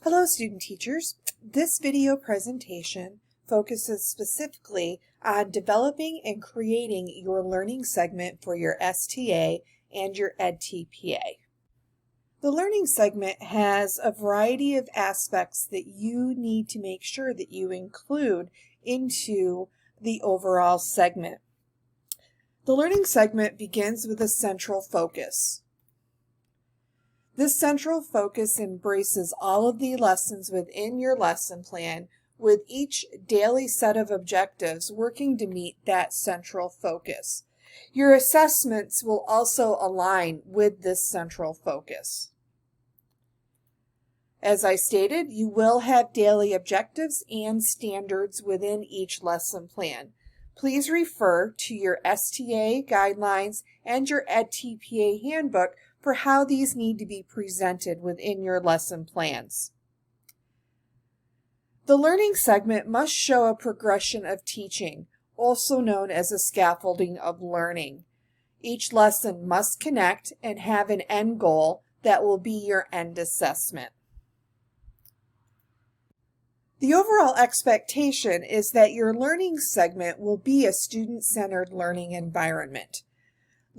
Hello student teachers. This video presentation focuses specifically on developing and creating your learning segment for your STA and your EdTPA. The learning segment has a variety of aspects that you need to make sure that you include into the overall segment. The learning segment begins with a central focus. This central focus embraces all of the lessons within your lesson plan, with each daily set of objectives working to meet that central focus. Your assessments will also align with this central focus. As I stated, you will have daily objectives and standards within each lesson plan. Please refer to your STA guidelines and your EdTPA handbook for how these need to be presented within your lesson plans. The learning segment must show a progression of teaching, also known as a scaffolding of learning. Each lesson must connect and have an end goal that will be your end assessment. The overall expectation is that your learning segment will be a student-centered learning environment.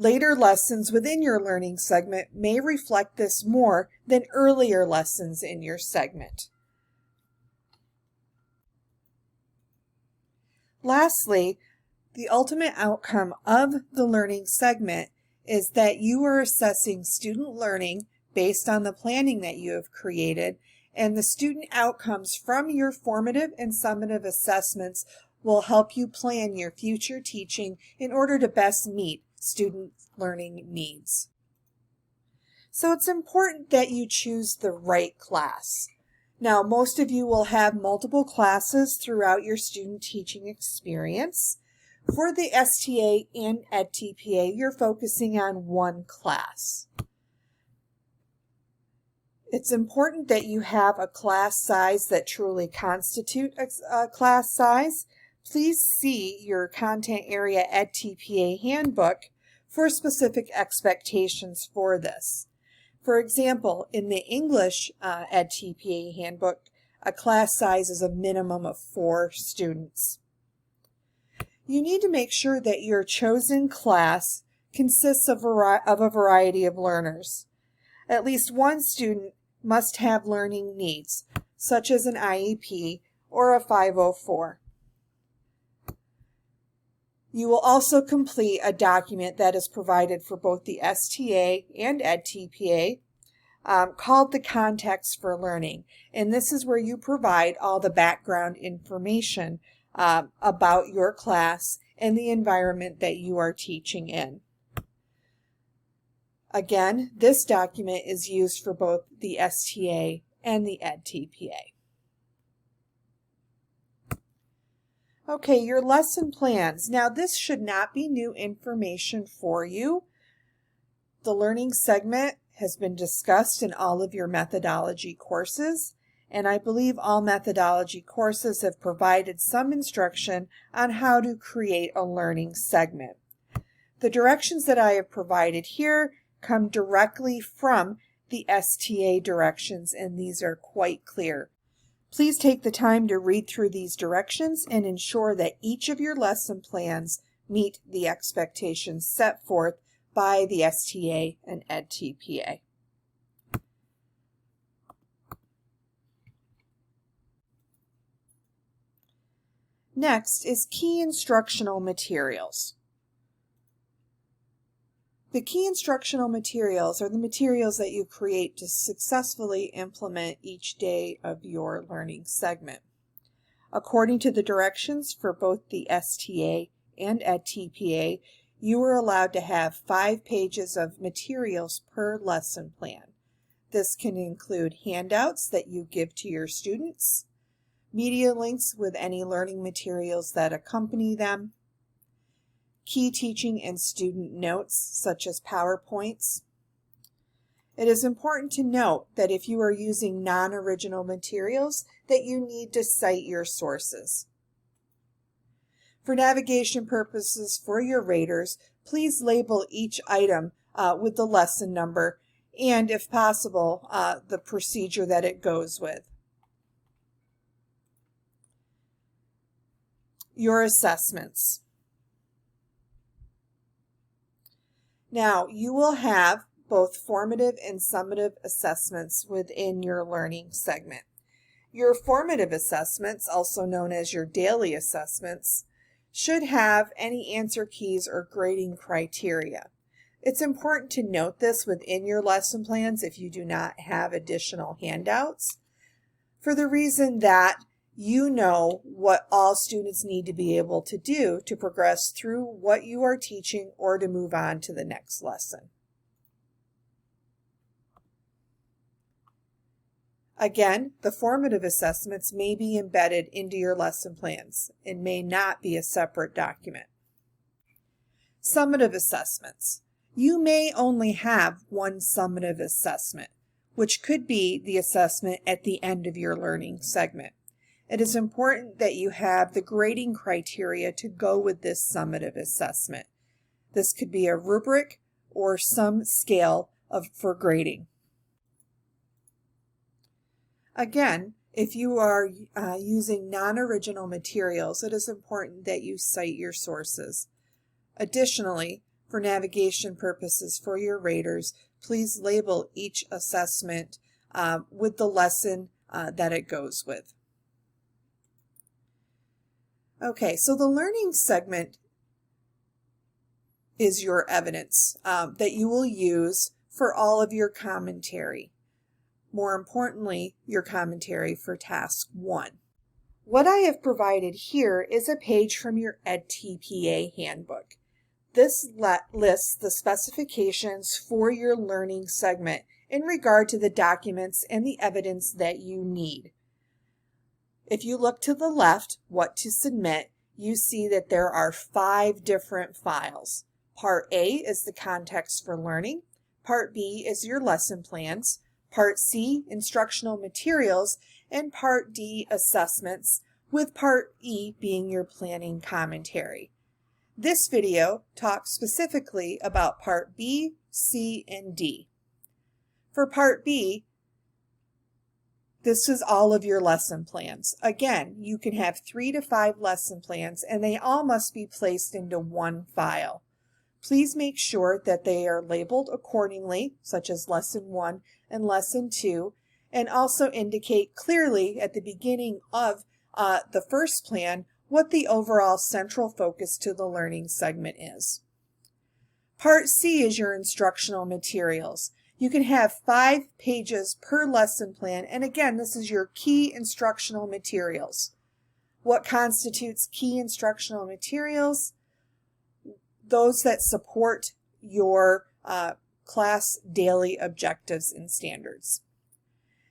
Later lessons within your learning segment may reflect this more than earlier lessons in your segment. Lastly, the ultimate outcome of the learning segment is that you are assessing student learning based on the planning that you have created, and the student outcomes from your formative and summative assessments will help you plan your future teaching in order to best meet student learning needs. So it's important that you choose the right class. Now, most of you will have multiple classes throughout your student teaching experience. For the STA and EdTPA, you're focusing on one class. It's important that you have a class size that truly constitutes a class size. Please see your Content Area EdTPA handbook for specific expectations for this. For example, in the English EdTPA handbook, a class size is a minimum of 4 students. You need to make sure that your chosen class consists of a variety of learners. At least one student must have learning needs, such as an IEP or a 504. You will also complete a document that is provided for both the STA and EdTPA called the Context for Learning. And this is where you provide all the background information about your class and the environment that you are teaching in. Again, this document is used for both the STA and the EdTPA. Okay, your lesson plans. Now, this should not be new information for you. The learning segment has been discussed in all of your methodology courses, and I believe all methodology courses have provided some instruction on how to create a learning segment. The directions that I have provided here come directly from the STA directions, and these are quite clear. Please take the time to read through these directions and ensure that each of your lesson plans meet the expectations set forth by the STA and EdTPA. Next is key instructional materials. The key instructional materials are the materials that you create to successfully implement each day of your learning segment. According to the directions for both the STA and EdTPA, you are allowed to have 5 pages of materials per lesson plan. This can include handouts that you give to your students, media links with any learning materials that accompany them, key teaching and student notes such as PowerPoints. It is important to note that if you are using non-original materials, that you need to cite your sources. For navigation purposes for your raters, please label each item with the lesson number and, if possible, the procedure that it goes with. your assessments. Now, you will have both formative and summative assessments within your learning segment. Your formative assessments, also known as your daily assessments, should have any answer keys or grading criteria. It's important to note this within your lesson plans if you do not have additional handouts, for the reason that you know what all students need to be able to do to progress through what you are teaching or to move on to the next lesson. Again, the formative assessments may be embedded into your lesson plans and may not be a separate document. Summative assessments. You may only have one summative assessment, which could be the assessment at the end of your learning segment. It is important that you have the grading criteria to go with this summative assessment. This could be a rubric or some scale for grading. Again, if you are using non-original materials, it is important that you cite your sources. Additionally, for navigation purposes for your raters, please label each assessment with the lesson that it goes with. Okay, so the learning segment is your evidence that you will use for all of your commentary. More importantly, your commentary for task 1. What I have provided here is a page from your EdTPA handbook. This lists the specifications for your learning segment in regard to the documents and the evidence that you need. If you look to the left, what to submit, you see that there are 5 different files. Part A is the context for learning. Part B is your lesson plans. Part C, instructional materials. And Part D, assessments, with Part E being your planning commentary. This video talks specifically about Part B, C, and D. For Part B, this is all of your lesson plans. Again, you can have 3 to 5 lesson plans, and they all must be placed into one file. Please make sure that they are labeled accordingly, such as Lesson 1 and Lesson 2, and also indicate clearly at the beginning of the first plan what the overall central focus to the learning segment is. Part C is your instructional materials. You can have 5 pages per lesson plan, and again, this is your key instructional materials. What constitutes key instructional materials? Those that support your class daily objectives and standards.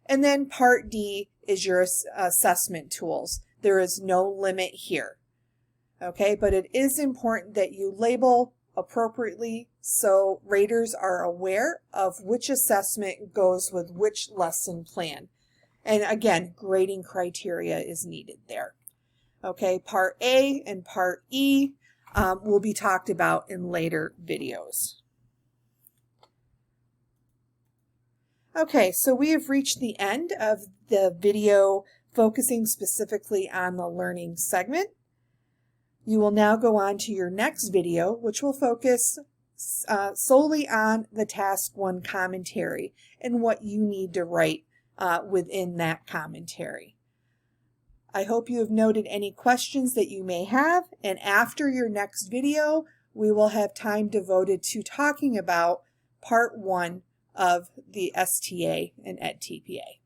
And then Part D is your assessment tools. There is no limit here. Okay, but it is important that you label appropriately so raters are aware of which assessment goes with which lesson plan. And again, grading criteria is needed there. Okay, Part A and Part E will be talked about in later videos. Okay, so we have reached the end of the video focusing specifically on the learning segment. You will now go on to your next video, which will focus solely on the Task 1 commentary and what you need to write within that commentary. I hope you have noted any questions that you may have, and after your next video, we will have time devoted to talking about Part 1 of the STA and EdTPA.